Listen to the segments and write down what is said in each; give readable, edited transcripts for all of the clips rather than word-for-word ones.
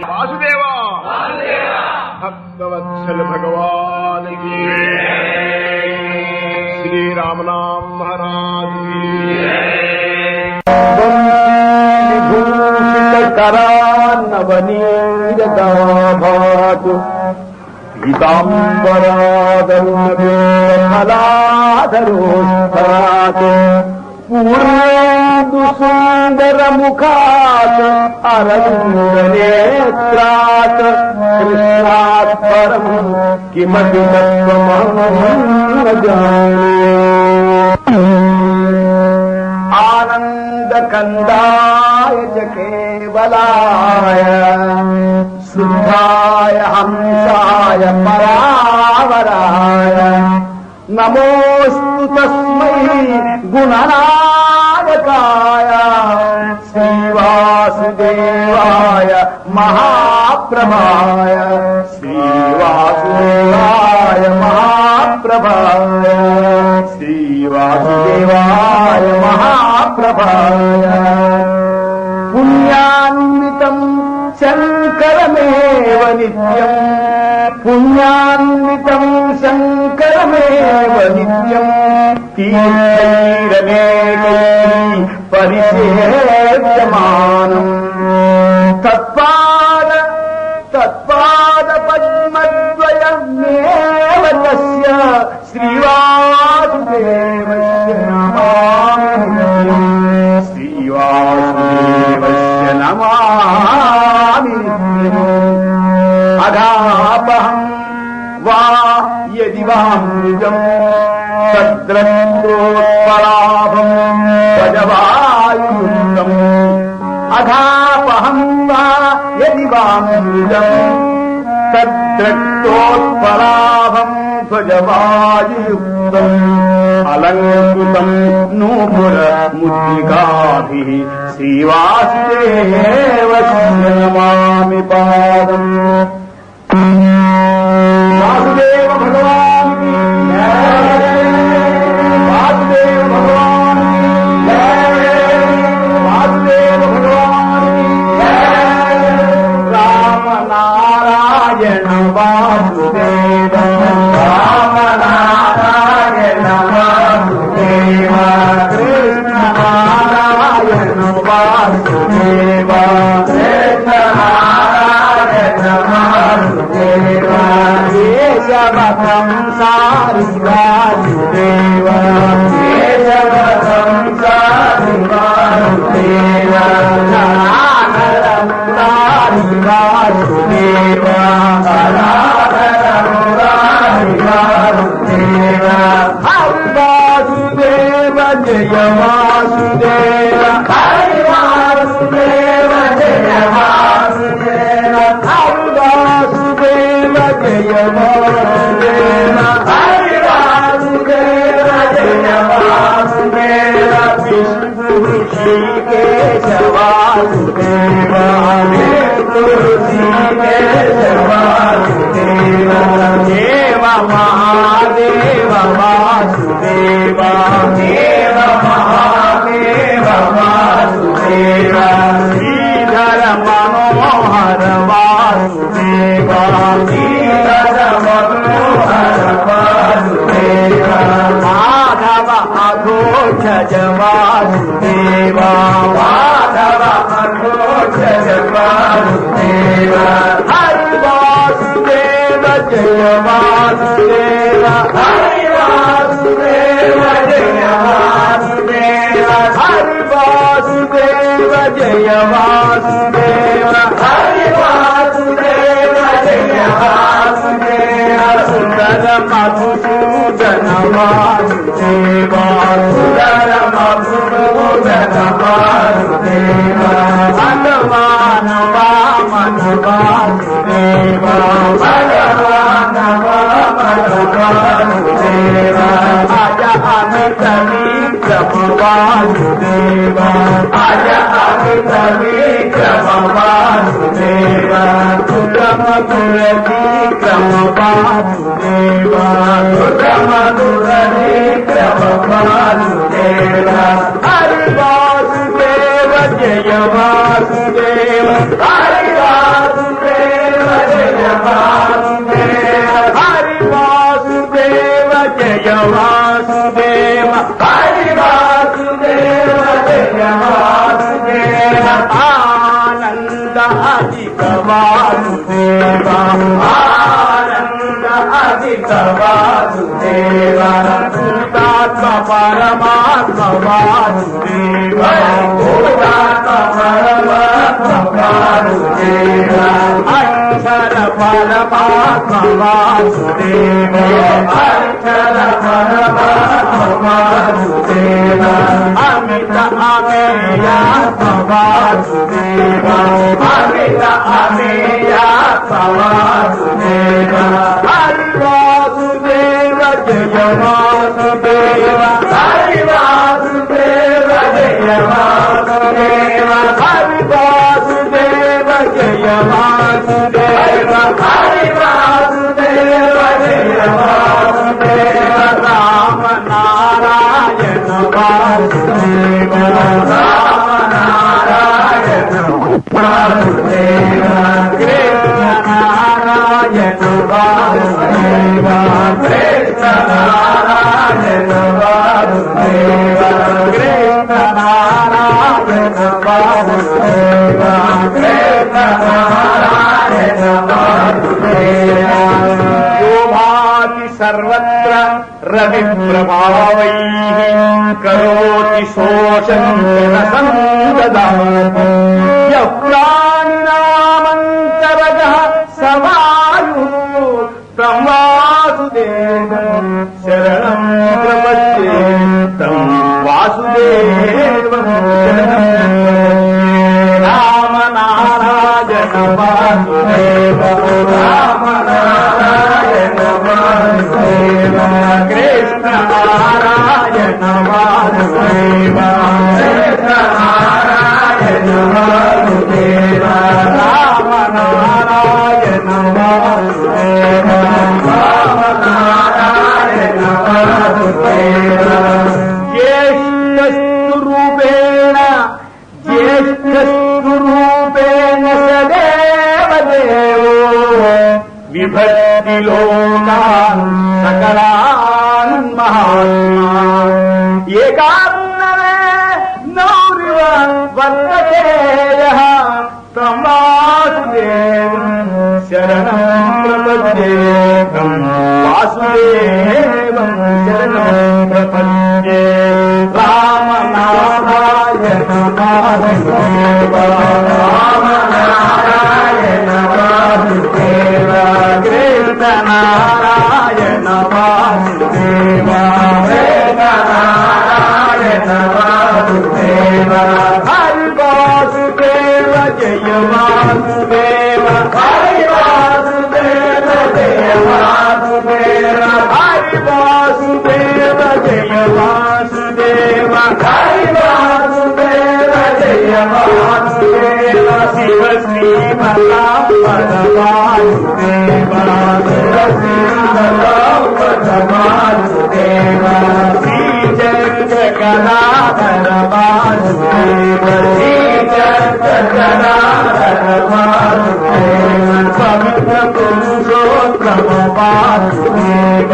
वासुदेवा भक्तवत्सल भगवान की श्री राम नाम महाराज विभूषित करान्नवनीरदाभातु पीताम्बरादरुणफलाधरोस्तात् पूर्णेन्दु सुन्दर मुखात् अरविन्दनेत्रात् कृष्णात् परम् किमपि तत्त्वमहं न जाने। आनन्दकन्दाय च केवलाय शुद्धाय हंसाय परावराय नमोऽस्तु तस्मै गुणनायकाय श्रीवासुदेवाय महाप्रभाय श्रीवासुदेवाय महाप्रभाय श्रीवासुदेवाय महाप्रभाय। पुण्यान्वितम् शङ्करमेव नित्यम् पुण्यान्वितम् शङ्करमेव नित्यम् तीर्थैरनेकैः परिसेव्यमानम् तत्पादपद्मद्वयमेव तस्य श्रीवासुदेवस्य नमामि श्रीवासुदेवस्य नमामि। अघापहम् वा यदि वामृजम् तद्रक्तोत्पलाभम् भजवायुक्तम् अघापहम् वा यदि वामृजम् तद्रक्तोत्पलाभम् ध्वजवायुयुक्तम् अलङ्कृतम् नूपुरमुद्रिकाभिः श्रीवासुदेवस्य नमामि पादम्। वासुदेव भगवान की वासुदेव भगवान की वासुदेव भगवान की राम नारायण वासुदेव राम नारायण वासुदेव कृष्ण नारायण वासुदेव कृष्ण नारायण वासुदेव संसारि वासुदेव संसारि वासुदेव नारायण वासुदेव वासुदेव हरि वासुदेव जय वासुदेव हरि वासुदेव जय वासुदेव हरि वासुदेव जय वासुदेव हरि वासुदेव जय वासुदेव विष्णु ऋषिकेश वासुदेव ऋषिकेश वासुदेव देव महादेव वासुदेव देव महादेव वासुदेव श्रीधर मनोहर वासुदेव श्रीधर मनोहर वासुदेव माधव अघोषज वासुदेव माधव अघोषज वासुदेव हरि वासुदेव जय वासुदेव हरि वासुदेव जय वासुदेव हरि वासुदेव जय वासुदेव हरि वासुदेव जय वासुदेव सुंदर मधुसूदन वासुदेव सुंदर मधुसूदन वासुदेव भगवान वामन वासुदेव भगवान वामन वासुदेव अज अमित विक्रम वासुदेव अज अमित विक्रम वासुदेव सुगम दुर विक्रम वासुदेव सुगम दुर विक्रम वासुदेव हरि वासुदेव जय वासुदेव हरि वासुदेव అధిక వాసుదేవ ఆనంద అధిక వాసుదేవ భూతాత్మ పరమాత్మ వాసుదేవ భూతాత్మ పరమాత్మ వాసుదేవ అక్షర పరమాత్మ వాసుదేవ అక్షర పరమాత్మ వాసుదేవ అమిత అమేయాత్మ వాసుదేవ అమిత అమేయాత్మ వాసుదేవ హరి వాసుదేవ జయ వాసుదేవ హరి వాసుదేవ జయ వాసుదేవ హరి వాసుదేవ జయ వాసుదేవ హరి వాసుదేవ జయ వాసుదేవ రామ నారాయణ వాసుదేవ రామ నారాయణ వాసుదేవ కృష్ణ నారాయణ వాసుదేవ కృష్ణ నారాయణ వాసుదేవ కృష్ణ నారాయణ వాసుదేవ కృష్ణ నారాయణ వాసుదేవ శోభాతి సర్వత్ర రవి ప్రభావైః కరోతి శోషం సందదాతి యః ప్రాణినామంతరగః సవాయుః తం వాసుదేవం శరణం ప్రపద్యే తం వాసుదేవం శరణం ప్రపద్యే రామ నారాయణ వాసుదేవ రామ నారాయణ వాసుదేవ కృష్ణ నారాయణ వాసుదేవ కృష్ణ నారాయణ వాసుదేవ రామ నారాయణ వాసుదేవ రామ నారాయణ వాసుదేవ జ్యేష్ఠస్తు రూపేణ జ్యేష్ఠస్తు రూపేణ సదేవ దేవో విభక్తి లోకాన్ సకలాన్ మహాత్మా ఏకాన్నమే నౌరివ వర్తతే యః తం వాసుదేవం శరణం ప్రపద్యే తం వాసుదేవం శరణం ప్రపద్యే రామ నారాయణ వాసుదేవ రామ నారాయణ వాసుదేవ కృష్ణ నారాయణ వాసుదేవ కృష్ణ నారాయణ వాసుదేవ హరి వాసుదేవ జయ వాసుదేవ హరి వాసుదేవ జయ వాసుదేవ హరి వాసుదేవ జయ వాసుదేవ హరి వాసుదేవ జయ వాసుదేవ శివ శ్రీ పరమాత్మ వాసుదేవ శివ శ్రీ పరమాత్మ వాసుదేవ శ్రీ జగన్నాథ వాసుదేవ శ్రీ జగన్నాథ వాసుదేవ పవిత్ర పురుషోత్తమ వాసుదేవ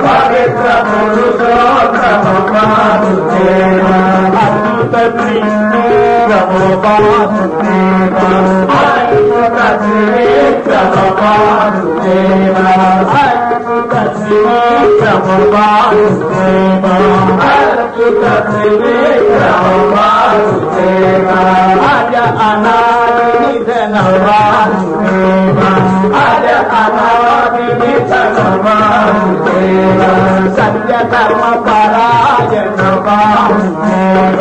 పవిత్ర పురుషోత్తమ వాసుదేవ అద్భుత త్రివిక్రమ వాసుదేవ అద్భుత త్రివిక్రమ వాసుదేవ అద్భుత త్రివిక్రమ వాసుదేవ అద్భుత త్రివిక్రమ వాసుదేవ అజ అనాది నిధన వాసుదేవ అజ అనాది నిధన వాసుదేవ సత్య ధర్మ పరాయణ వాసుదేవ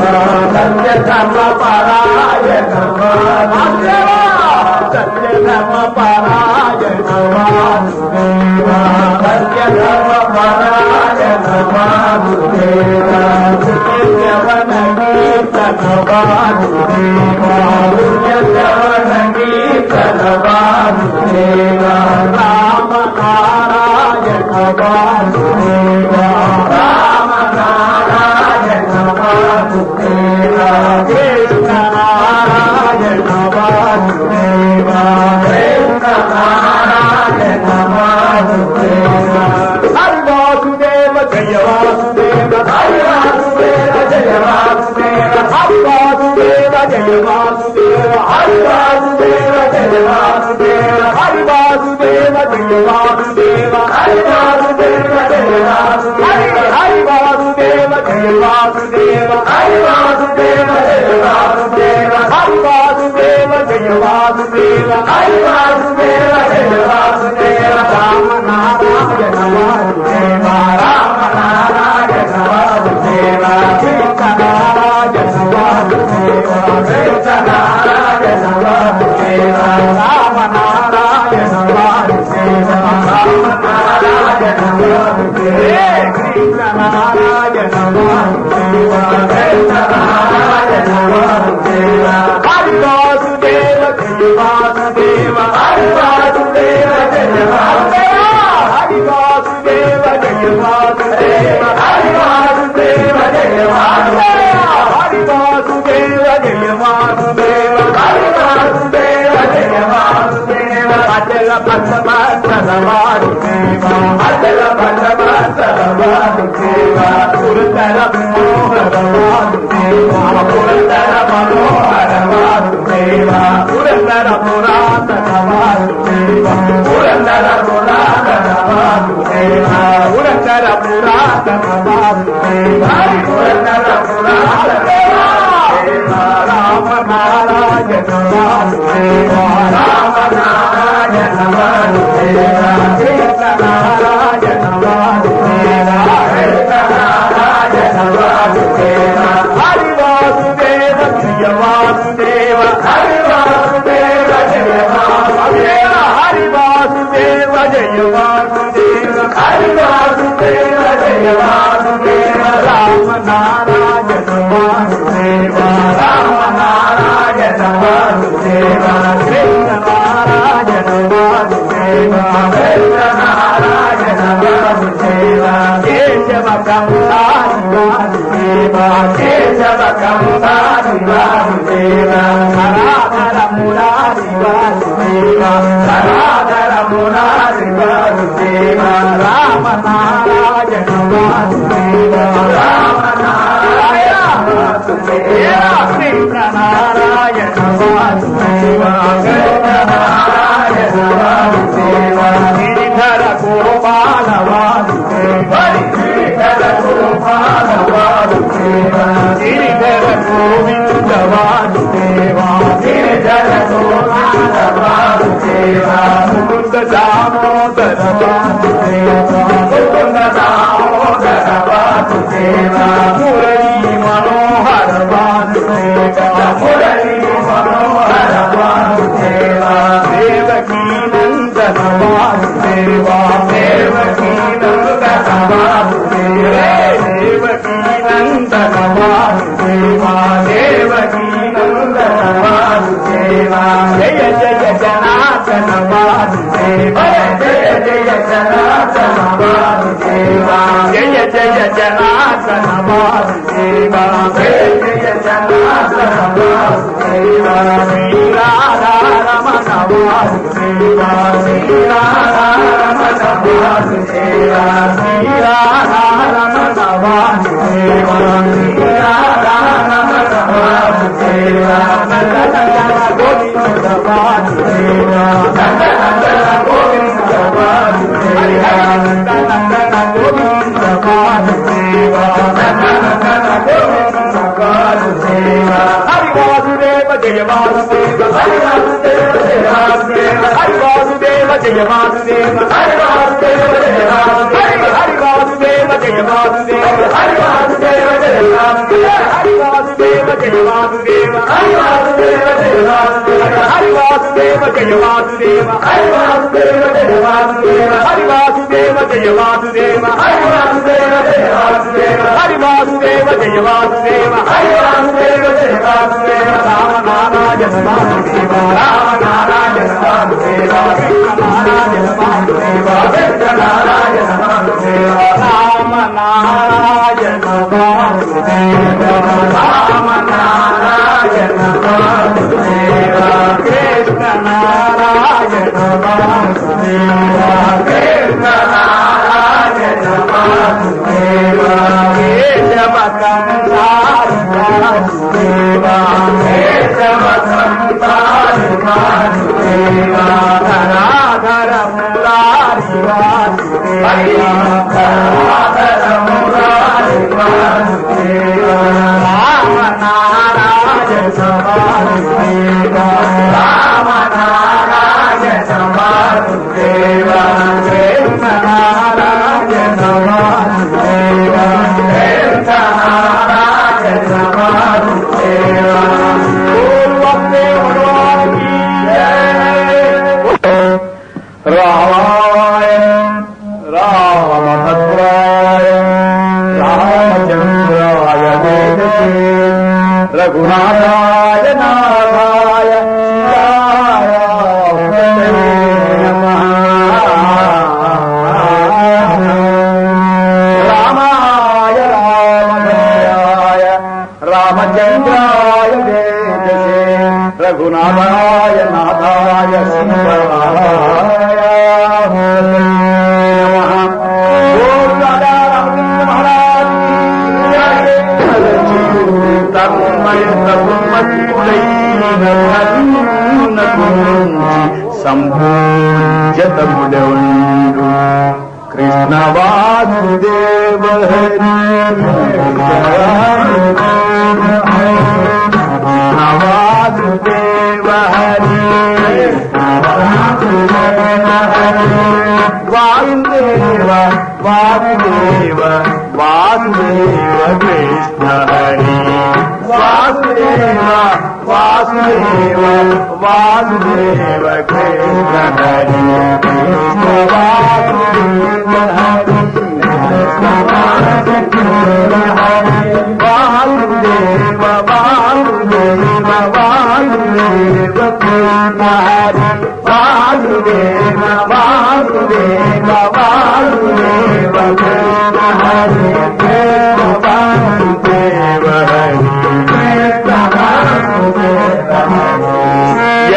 సత్య ధర్మ పరాయణ వాసుదేవ సత్య ధర్మ పరాయణ వాసుదేవ సత్య ధర్మ పరాయణ వాసుదేవ పుణ్యవన కీర్తన వాసుదేవ పుణ్యవన కీర్తన వాసుదేవ రామ నారాయణ వాసుదేవ రామ నారాయణ వాసుదేవ కృష్ణ నారాయణ వాసుదేవ కృష్ణ నారాయణ వాసుదేవ హరి వాసుదేవ జయ వాసుదేవ హరి వాసుదేవ జయ వాసుదేవ హరి వాసుదేవ జయ వాసుదేవ హరి వాసుదేవ జయ జయ వాసుదేవ హరి వాసుదేవ జయ వాసుదేవ హరి వాసుదేవ జయ వాసుదేవ హరి వాసుదేవ జయ వాసుదేవ హరి వాసుదేవ జయ వాసుదేవ హరి వాసుదేవ జయ వాసుదేవ హరి వాసుదేవ జయ వాసుదేవ రామ నారాయణ వాసుదేవ రామ నారాయణ వాసుదేవ కృష్ణ నారాయణ వాసుదేవ కృష్ణ నారాయణ వాసుదేవ రామ నారాయణ వాసుదేవ రామ నారాయణ వాసుదేవ కృష్ణ నారాయణ వాసుదేవ కృష్ణ నారాయణ వాసుదేవ హరి వాసుదేవ జయ వాసుదేవ హరి వాసుదేవ జయ వాసుదేవ హరి వాసుదేవ జయ వాసుదేవ హరి వాసుదేవ జయ వాసుదేవ హరి వాసుదేవ జయ వాసుదేవ హరి వాసుదేవ జయ వాసుదేవ అచల భక్తవత్సల వాసుదేవ అచల భక్తవత్సల వాసుదేవ పురతర మనోహర వాసుదేవ పురతర మనోహర వాసుదేవ పురతర పురాతన వాసుదేవ పురతర పురాతన వాసుదేవ పురతర పురాతన వాసుదేవ పురతర పురాతన రామ నారాయణ వాసుదేవ రామ నారాయణ వాసుదేవ కృష్ణ నారాయణ వాసుదేవ కృష్ణ నారాయణ వాసుదేవ హరి వాసుదేవ జయ వాసుదేవ హరి వాసుదేవ జయ వాసుదేవ హరి వాసుదేవ జయ వాసుదేవ హరి వాసుదేవ జయ వాసుదేవ రామ నారాయణ వాసుదేవ రామ నారాయణ వాసుదేవ కృష్ణ నారాయణ వాసుదేవ కృష్ణ నారాయణ వాసుదేవ కేశవ కంసారి వాసుదేవ కేశవ కంసారి వాసుదేవ ధరాధర మురారి వాసుదేవ ధరాధర మురారి వాసుదేవ రామ నారాయణ వాసుదేవ రామ నారాయణ వాసుదేవ కృష్ణ నారాయణ వాసుదేవ కృష్ణ నారాయణ వాసుదేవ గిరిధర గోపాల వాసుదేవ గిరిధర గోపాల వాసుదేవ గిరిధర గోవింద వాసుదేవ గిరిధర గోవింద వాసుదేవ ముకుంద దామోదర వాసుదేవ ముకుంద దామోదర వాసుదేవ మురళీ మనోహర వాసుదేవ మురళీ మనోహర వాసుదేవ దేవకీ నందన వాసుదేవ దేవకీ నందన వాసుదేవ దేవకీ నందన వాసుదేవ దేవకీ నందన వాసుదేవ జయ జయ జనార్దన వాసుదేవ జయ జయ జనార్దన వాసుదేవ జయ జయ జనార్దన వాసుదేవ జయ జయ జనార్దన వాసుదేవ శ్రీరాధారమణ వాసుదేవ శ్రీరాధారమణ వాసుదేవ శ్రీరాధారమణ వాసుదేవ శ్రీరాధారమణ వాసుదేవ నందన గోవింద వాసుదేవ నందన గోవింద వాసుదేవ నందన గోవింద వాసుదేవ నందన గోవింద వాసుదేవ హరి వాసుదేవ జయ వాసుదేవ హరి వాసుదేవ జయ వాసుదేవ హరి వాసుదేవ జయ వాసుదేవ హరి వాసుదేవ జయ వాసుదేవ హరి వాసుదేవ జయ వాసుదేవ హరి వాసుదేవ జయ వాసుదేవ హరి వాసుదేవ జయ వాసుదేవ హరి వాసుదేవ జయ వాసుదేవ హరి వాసుదేవ జయ వాసుదేవ హరి వాసుదేవ జయ వాసుదేవ హరి వాసుదేవ జయ వాసుదేవ హరి వాసుదేవ జయ వాసుదేవ హరి వాసుదేవ జయ వాసుదేవ హరి వాసుదేవ జయ వాసుదేవ రామ నారాయణ వాసుదేవ రామ నారాయణ వాసుదేవ కృష్ణ నారాయణ వాసుదేవ కృష్ణ నారాయణ వాసుదేవ రామ నారాయణ వాసుదేవ రామ నారాయణ వాసుదేవ కృష్ణ నారాయణ వాసుదేవ కృష్ణ నారాయణ వాసుదేవ కేశవ కంసారి వాసుదేవ కేశవ కంసారి వాసుదేవా ధరాధర మురారి వాసుదేవా ధరాధర మురారి వాసుదేవా రామ నారాయణ వాసుదేవా రామ నారాయణ వాసుదేవా కృష్ణ నారాయణ వాసుదేవా కృష్ణ నారాయణ వాసుదేవా రామాయ రామభద్రాయ రామచంద్రాయ వేదసే రఘునాథాయ నాథాయ రామాయ రామభద్రాయ రామచంద్రాయ వేదసే రఘునాథాయ నాథాయ సంభూజతముడవుండు కృష్ణ వాసుదేవ వాసుదేవ హరి వాసుదేవ వాసుదేవ వాసుదేవ కృష్ణ హరి వాసుదేవ వాసుదేవ వాసుదేవ కృష్ణ హరి కృష్ణ వాసుదేవ హరి వాసుదేవ వాసుదేవ వాసుదేవ కృష్ణ హరి వాసుదేవ వాసుదేవ వాసుదేవ కృష్ణ హరి కృష్ణ వాసుదేవ హరి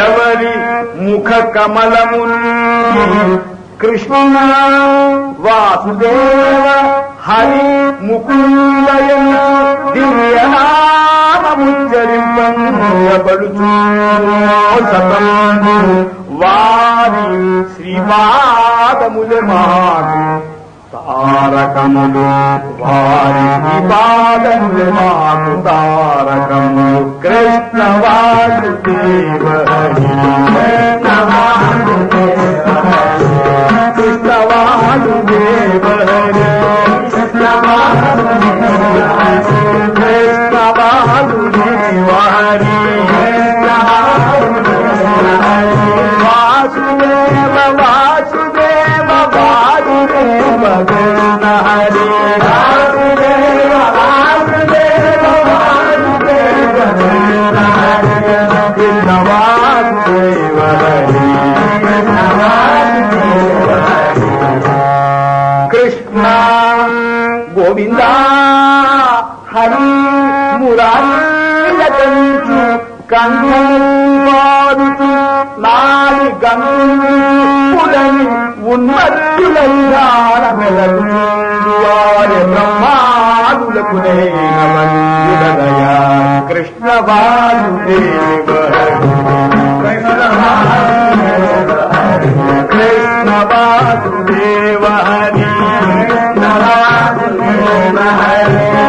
ఎవరి ముఖ కమలమున్ కృష్ణ వాసుదేవ హరి ముకుందయన దివ్యనామముచ్చరింపబడుచు వారి శ్రీపాదముల మాకు తారకములు వారి శ్రీపాదముల మాకు తారకములు కృష్ణ వాసుదేవ హరి కృష్ణ వాసుదేవ హరి కృష్ణ వాసుదేవ హరి వాసుదేవ వాసుదేవ వాసుదేవ కృష్ణ హరి వాసుదేవ వాసుదేవ వాసుదేవ కృష్ణ హరి కృష్ణ వాసుదేవ హరి కృష్ణ గోవింద హరి మురారిలకంచు కంఠు నాలి గంగులని ఉన్నతులైన బ్రహ్మాదులకు కృష్ణ వాసుదేవ కృష్ణ వాసుదేవ హరి కృష్ణ వాసుదేవ హరి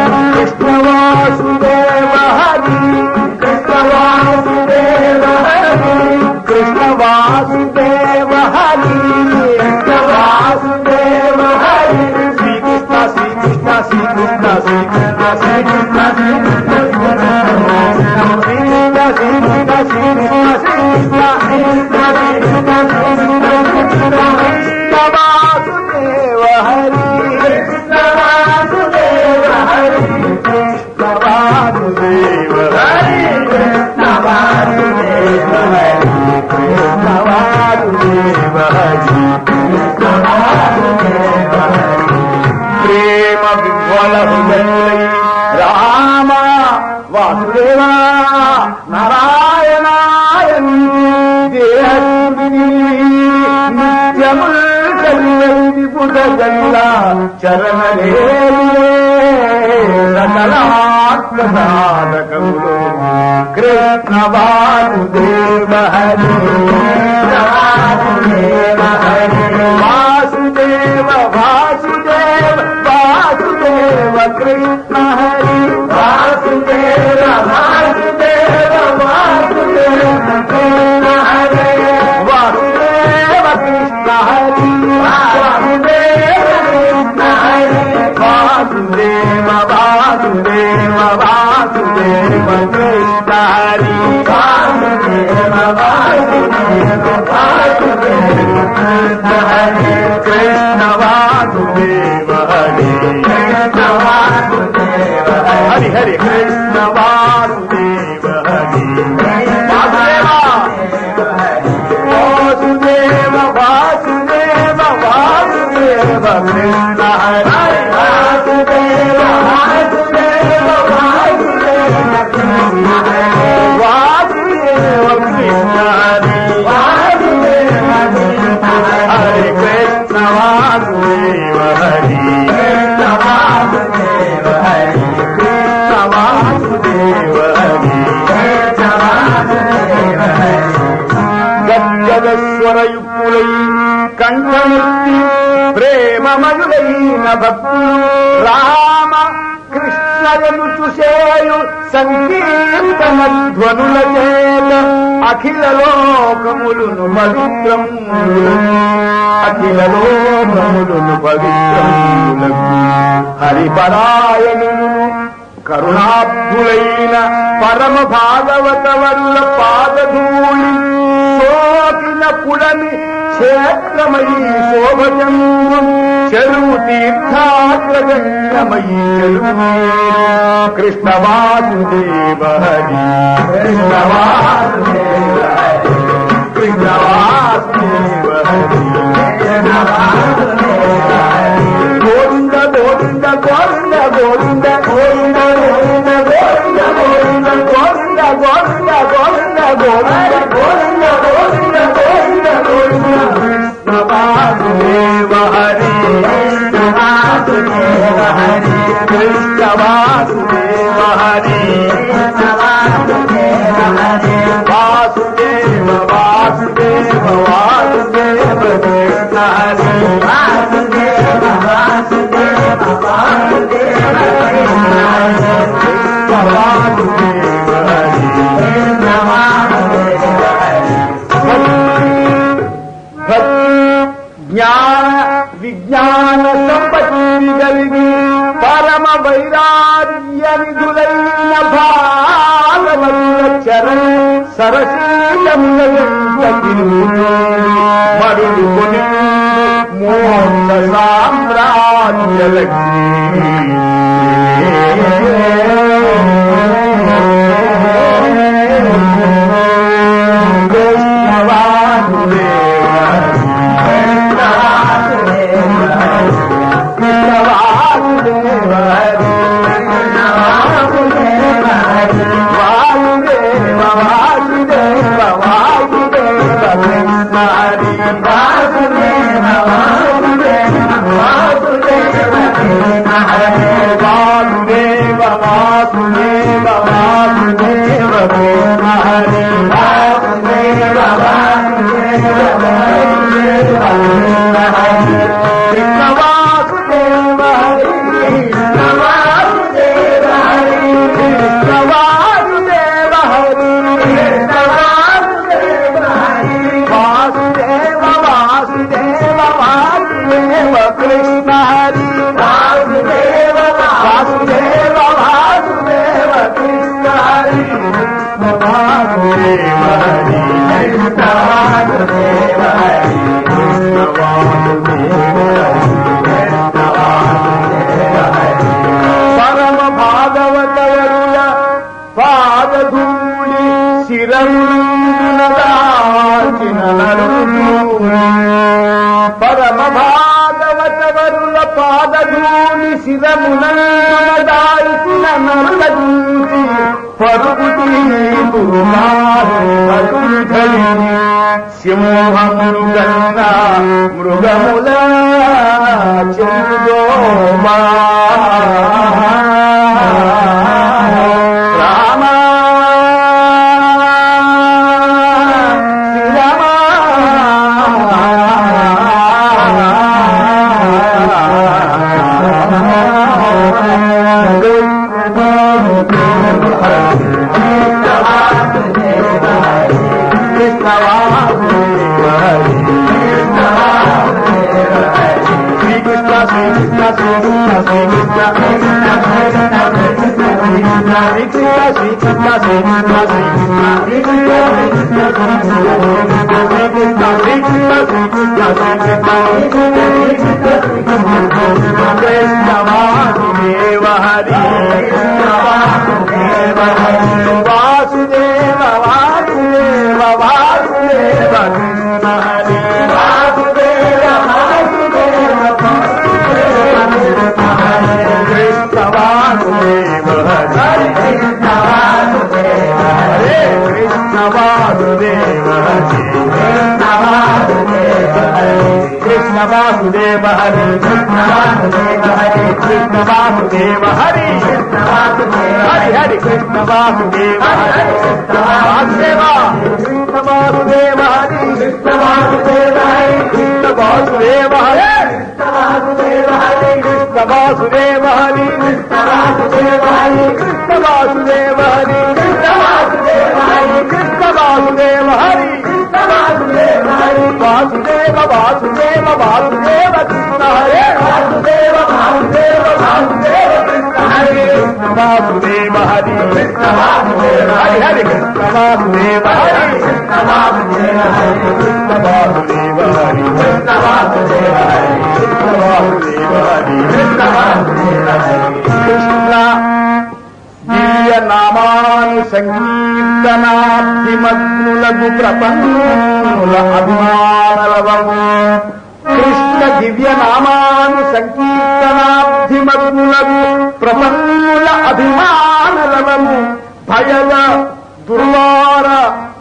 కృష్ణ వాసుదేవ హరి కృష్ణ వాసుదేవ హరి కృష్ణ వాసుదేవ హరి శ్రీకృష్ణ శ్రీకృష్ణ శ్రీకృష్ణ శ్రీకృష్ణ శ్రీకృష్ణ వాసుదేవ హరి కృష్ణ వాసుదేవ హరి కృష్ణ వాసుదేవ హరి కృష్ణ వాసుదేవ హరి కృష్ణ వాసుదేవ హరి కృష్ణ వాసుదేవ హరి ప్రేమ విహ్వల హృదయులై రామ వాసుదేవ నారాయణాయని దేహి నిత్యముల్ కల్లి పుటగల్ల చరణలే సకలాత్మసాధకములు కృష్ణ వాసుదేవ హరి వాసుదేవ వాసుదేవ వాసుదేవ కృష్ణ హరి వాసుదేవ వాసుదేవ వాసుదేవ కృష్ణ హరి వాసుదేవ కృష్ణ హరి వాసుదేవ కృష్ణ హరి వాసుదేవ వాసుదేవ వాసుదేవ కృష్ణ హరి వాసుదేవ వాసుదేవ వాసుదేవ కృష్ణ హరి కృష్ణ వాసుదేవ హరి కృష్ణ వాసుదేవ హరి హరి కృష్ణ వాసుదేవ హరి వాసుదేవ వాసుదేవ వాసుదేవ కృష్ణ హరి వాసుదేవ వాసుదేవ వాసుదేవ కృష్ణ హరి వాసుదేవ కృష్ణ హరి వాసుదేవ కృష్ణ హరి కృష్ణ వాసుదేవ హరి కృష్ణ వాసుదేవ హరి కృష్ణ వాసుదేవ హరి కృష్ణ వాసుదేవ హరి గద్గదస్వరయుక్తులై కంఠముక్తి ప్రేమమయులైన భక్తులు రామ కృష్ణయను చూసేయు సంకీర్తన ధ్వనుల చేత అఖిల లోకములును పవిత్రములు అఖిల లోకములును పవిత్రములకు హరిపరాయణులు కరుణాబ్ధులైన పరమ భాగవత వరుల పాదధూళి సోకిన పుడమి క్షేత్రమయీ శోభజంగు చెరువు తీర్థాగ్రగణ్యమయీ చెరువు కృష్ణ వాసుదేవ హరి కృష్ణ వాసుదేవ హరి కృష్ణ వాసుదేవ హరి గోవింద గోవింద గోవింద గోవింద గోవింద గోవింద గోవింద గోవింద గోవింద గోవింద గోవింద గోవింద గోవింద గోవింద గోవింద గోవింద కృష్ణ వాసుదేవ హరి కృష్ణ వాసుదేవ హరి కృష్ణ వాసుదేవ హరి కృష్ణ వాసుదేవ హరి వాసుదేవ వాసుదేవ వాసుదేవ కృష్ణ హరి వాసుదేవ వాసుదేవ వాసుదేవ కృష్ణ హరి కృష్ణ వాసుదేవ హరి కృష్ణ వాసుదేవ హరి జ్ఞాన విజ్ఞాన సంపత్తి కలిగి పరమ వైరాగ్య విధులైన భాగవతుల చరణ సరసీయములు మరుడు కొని మోక్ష సామ్రాజ్య లక్ష్మీ కృష్ణ వాసుదేవ కృష్ణ వాసుదేవ కృష్ణ వాసుదేవ కృష్ణ వాసుదేవ వాసుదేవ వాసుదేవ వాసుదేవ కృష్ణ హరి వాసుదేవ వాసుదేవ వాసుదేవ కృష్ణ హరి వాసుదేవ వాసుదేవ వాసుదేవ కృష్ణ హరి వాసుదేవ వాసుదేవ వాసుదేవ కృష్ణ హరి కృష్ణ వాసుదేవ హరి కృష్ణ వాసుదేవ హరి కృష్ణ వాసుదేవ హరి కృష్ణ వాసుదేవ హరి వాసుదేవ వాసుదేవ వాసుదేవ కృష్ణ హరి వాసుదేవ వాసుదేవ వాసుదేవ కృష్ణ హరి కృష్ణ వాసుదేవ హరి కృష్ణ వాసుదేవ హరి కృష్ణ వాసుదేవ హరి కృష్ణ వాసుదేవ హరి పరమ భాగవత వరుల పాదధూళి శిరమున దాచిన నరుడు పరమ భాగవత వరుల పాదధూళి శిరమున దాచిన నరుల పరుగుటి సింహములు గన్నా మృగముల చెందుగోమా రామ वासुदेव हरि कृष्ण वासुदेव हरि कृष्ण वासुदेव हरि हरि हरि कृष्ण वासुदेव हरि वासुदेव कृष्ण वासुदेव हरि कृष्ण वासुदेव हरि कृष्ण वासुदेव हरि कृष्ण वासुदेव हरि कृष्ण वासुदेव हरि कृष्ण वासुदेव हरि कृष्ण वासुदेव हरि कृष्ण वासुदेव हरि कृष्ण वासुदेव हरि वासुदेव वासुदेव वासुदेव कृष्ण हरे वासुदेव वासुदेव वासुदेव कृष्ण हरे कृष्ण वासुदेव हरि कृष्ण वासुदेव हरि हरि कृष्ण वासुदेव हरि कृष्ण वासुदेव हरि कृष्ण वासुदेव हरि कृष्ण वासुदेव हरि कृष्ण वासुदेव हरि कृष्ण वासुदेव हरि कृष्ण దివ్య నామాను సంకీర్తనాభిమగ్నులకు ప్రపన్నుల అభిమానలవము కృష్ణ దివ్య నామాను సంకీర్తనాభిమగ్నులకు ప్రపన్నుల అభిమానలవము భయల దుర్వార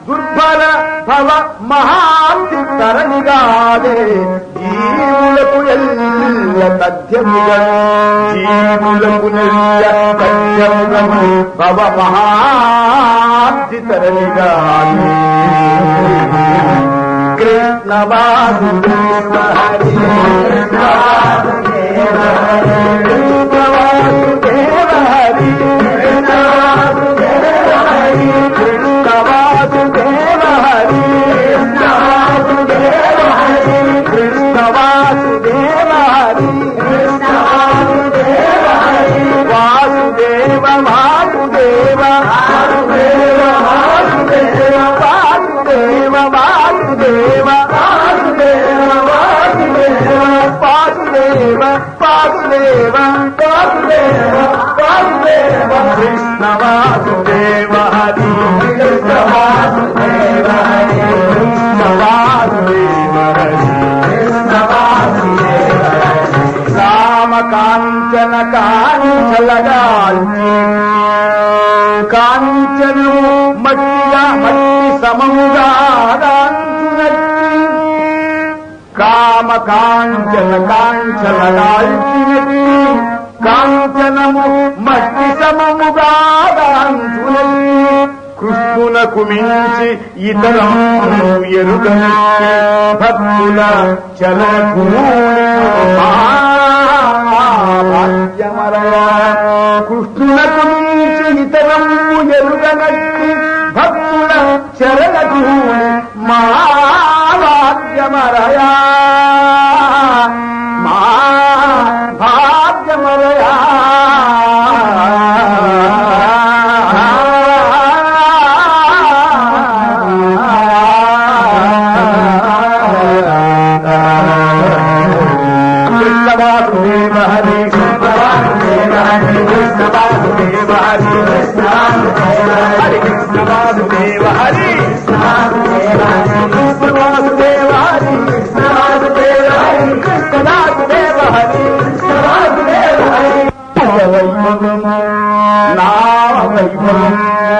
దుర్భర భవ మహాంతి తరణిగాదే జీవులకు ఎల్ల తథ్యముగను జీవులకు నిల్య తథ్యముగను భవ మహాంతి తరణిగాదే కృష్ణ వాసుదేవ హరి కృష్ణ వాసుదేవ హరి కృష్ణ వాసుదేవ హరి కృష్ణ వాసుదేవ హరి కృష్ణ వాసుదేవ హరి కృష్ణ వాసుదేవ హరి కృష్ణ వాసుదేవ హరి కృష్ణ వాసుదేవ హరి వాసుదేవ వాసుదేవ వాసుదేవ వాసుదేవ వాసుదేవ వాసుదేవ వాసుదేవ వాసుదేవ వాసుదేవ వాసుదేవ కృష్ణ వాసుదేవ హరి కృష్ణ వాసుదేవ హరి కృష్ణ వాసుదేవ హరి కృష్ణ వాసుదేవ హరి రామ కాంచన కాంచలగాల్చి కాంచను మట్టిగా మట్టి సమముగా కామ కాంచన కాంచలగాల్చినది కాంచనము మట్టి సమముగా గాంచునది కృష్ణునకు మించి ఇతరం ఎరుగనట్టి భక్తుల చలకూమరయా కృష్ణునకు మించి ఇతరం ఎరుగనట్టి భక్తుల చలకూలి మా భాగ్యమరయా మా భాగ్యమరయా కృష్ణ వాసుదేవ హరి కృష్ణ వాసుదేవ హరి కృష్ణ వాసుదేవ హరి కృష్ణ వాసుదేవ హరి కృష్ణ వాసుదేవ హరి కృష్ణ వాసుదేవ హరి కృష్ణ వాసుదేవ హరి కృష్ణ వాసుదేవ హరి కృష్ణ వాసుదేవ హరి వైభవము నా వైభవము